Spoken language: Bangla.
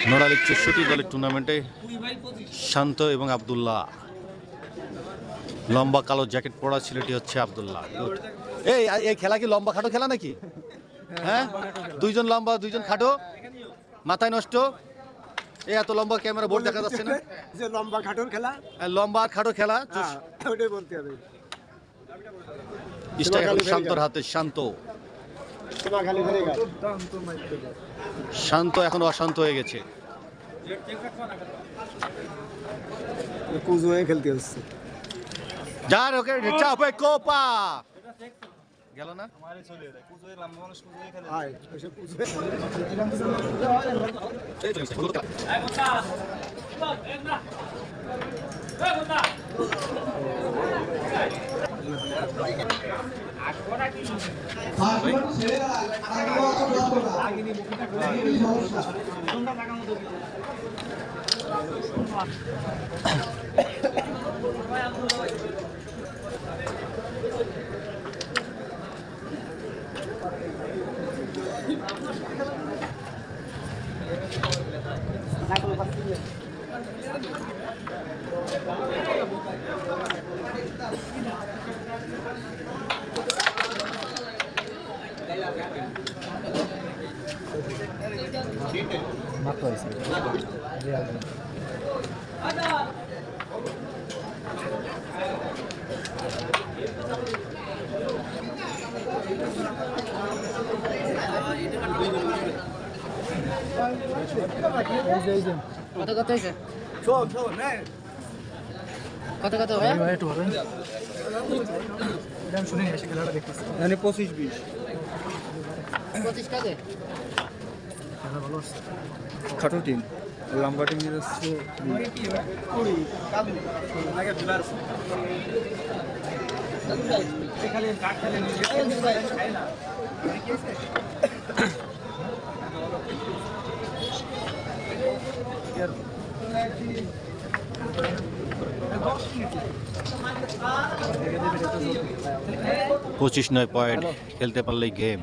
নোড়ালী ৬৪ দলের টুর্নামেন্টে শান্ত এবং আব্দুল্লাহ। লম্বা কালো জ্যাকেট পরা ছেলেটি হচ্ছে আব্দুল্লাহ। এই খেলা কি লম্বা খাটো খেলা নাকি? হ্যাঁ, দুইজন লম্বা দুইজন খাটো, মাথায় নষ্ট। এত লম্বা ক্যামেরা বোর্ড দেখা যাচ্ছে না যে লম্বা খাটোর খেলা, লম্বা আর খাটো খেলা ওটাই বলতে হবে। শান্তর হাতে। শান্ত এখন অশান্ত হয়ে গেছে। কুজু হয়ে খেলতে হচ্ছে। যার ওকে চাপে কোপা গেল না। কত মানে 25-20 কাজে খাটো টিম, লম্বা টিম হচ্ছে পঁচিশ 9 পয়েন্ট খেলতে পারলেই গেম।